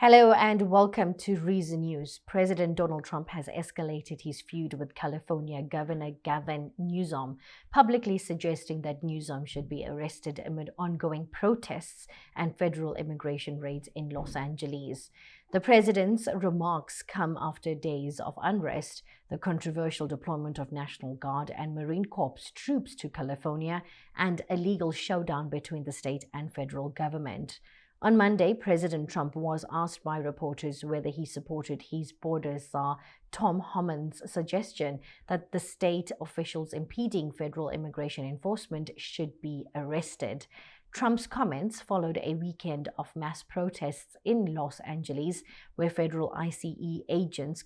Hello and welcome to Reason News. President Donald Trump has escalated his feud with California Governor Gavin Newsom, publicly suggesting that Newsom should be arrested amid ongoing protests and federal immigration raids in Los Angeles. The president's remarks come after days of unrest, the controversial deployment of National Guard and Marine Corps troops to California, and a legal showdown between the state and federal government. On Monday, President Trump was asked by reporters whether he supported his border czar Tom Homan's suggestion that the state officials impeding federal immigration enforcement should be arrested. Trump's comments followed a weekend of mass protests in Los Angeles, where federal ICE agents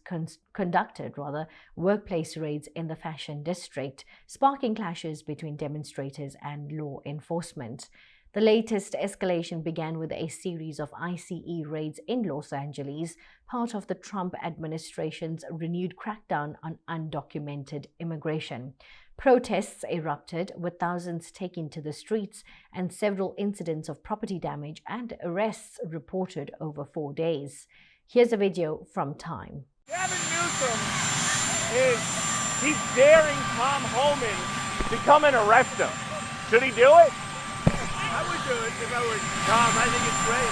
conducted workplace raids in the fashion district, sparking clashes between demonstrators and law enforcement. The latest escalation began with a series of ICE raids in Los Angeles, part of the Trump administration's renewed crackdown on undocumented immigration. Protests erupted, with thousands taking to the streets and several incidents of property damage and arrests reported over 4 days. Here's a video from Time. Gavin Newsom he's daring Tom Homan to come and arrest him. Should he do it? I would do it if I were Tom. I think it's great.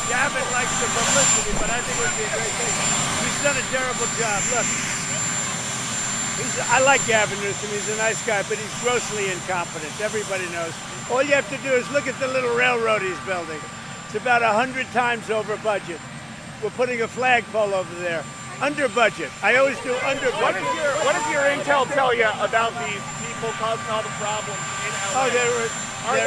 Gavin likes the publicity, but I think it would be a great thing. He's done a terrible job. Look, I like Gavin Newsom. He's a nice guy, but he's grossly incompetent. Everybody knows. All you have to do is look at the little railroad he's building. It's about 100 times over budget. We're putting a flagpole over there. Under budget. I always do under budget. What does your intel tell you about these people causing all the problems in LA? Are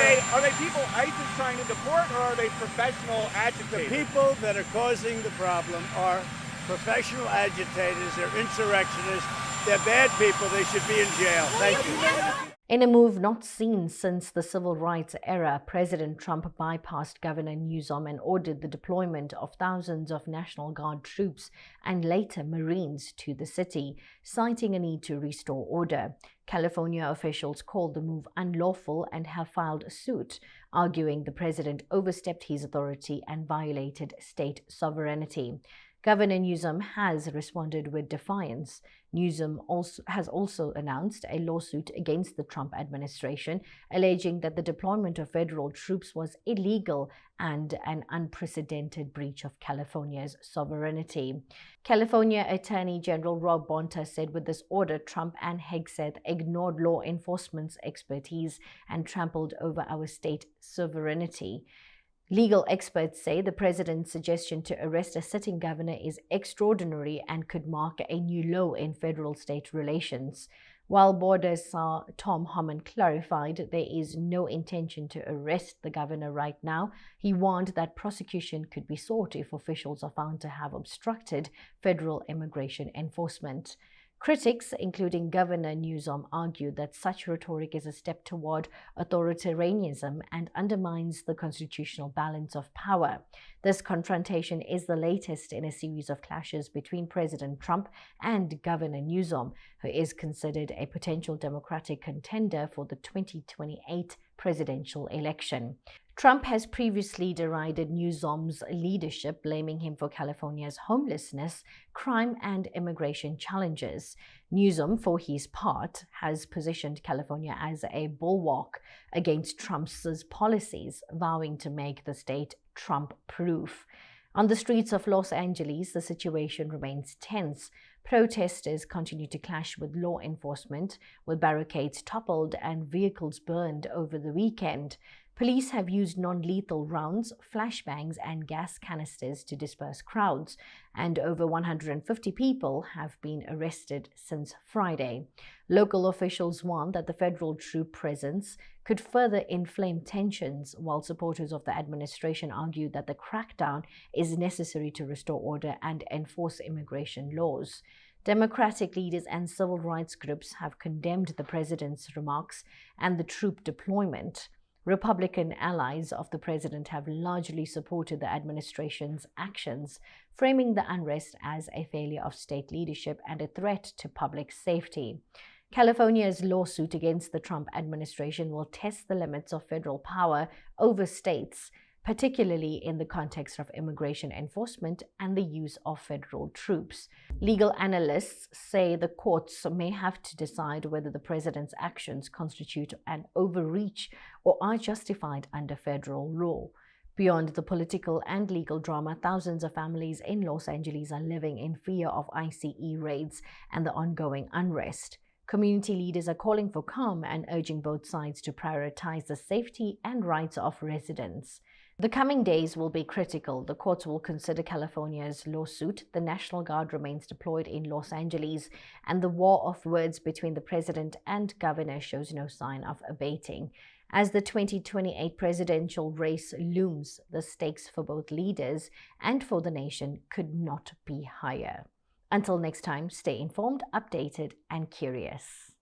they people ICE is trying to deport, or are they professional agitators? The people that are causing the problem are professional agitators. They're insurrectionists. They're bad people. They should be in jail. Thank you. In a move not seen since the civil rights era, President Trump bypassed Governor Newsom and ordered the deployment of thousands of National Guard troops and later Marines to the city, citing a need to restore order. California officials called the move unlawful and have filed suit, arguing the president overstepped his authority and violated state sovereignty. Governor Newsom has responded with defiance. Newsom has also announced a lawsuit against the Trump administration, alleging that the deployment of federal troops was illegal and an unprecedented breach of California's sovereignty. California Attorney General Rob Bonta said with this order, Trump and Hegseth ignored law enforcement's expertise and trampled over our state sovereignty. Legal experts say the president's suggestion to arrest a sitting governor is extraordinary and could mark a new low in federal-state relations. While border czar Tom Homan clarified there is no intention to arrest the governor right now, he warned that prosecution could be sought if officials are found to have obstructed federal immigration enforcement. Critics, including Governor Newsom, argued that such rhetoric is a step toward authoritarianism and undermines the constitutional balance of power. This confrontation is the latest in a series of clashes between President Trump and Governor Newsom, who is considered a potential Democratic contender for the 2028 presidential election. Trump has previously derided Newsom's leadership, blaming him for California's homelessness, crime, and immigration challenges. Newsom, for his part, has positioned California as a bulwark against Trump's policies, vowing to make the state Trump-proof. On the streets of Los Angeles, the situation remains tense. Protesters continue to clash with law enforcement, with barricades toppled and vehicles burned over the weekend. Police have used non-lethal rounds, flashbangs, and gas canisters to disperse crowds, and over 150 people have been arrested since Friday. Local officials warn that the federal troop presence could further inflame tensions, while supporters of the administration argue that the crackdown is necessary to restore order and enforce immigration laws. Democratic leaders and civil rights groups have condemned the president's remarks and the troop deployment. Republican allies of the president have largely supported the administration's actions, framing the unrest as a failure of state leadership and a threat to public safety. California's lawsuit against the Trump administration will test the limits of federal power over states. particularly in the context of immigration enforcement and the use of federal troops. Legal analysts say the courts may have to decide whether the president's actions constitute an overreach or are justified under federal law. Beyond the political and legal drama, thousands of families in Los Angeles are living in fear of ICE raids and the ongoing unrest. Community leaders are calling for calm and urging both sides to prioritize the safety and rights of residents. The coming days will be critical. The courts will consider California's lawsuit, the National Guard remains deployed in Los Angeles, and the war of words between the president and governor shows no sign of abating. As the 2028 presidential race looms, the stakes for both leaders and for the nation could not be higher. Until next time, stay informed, updated, and curious.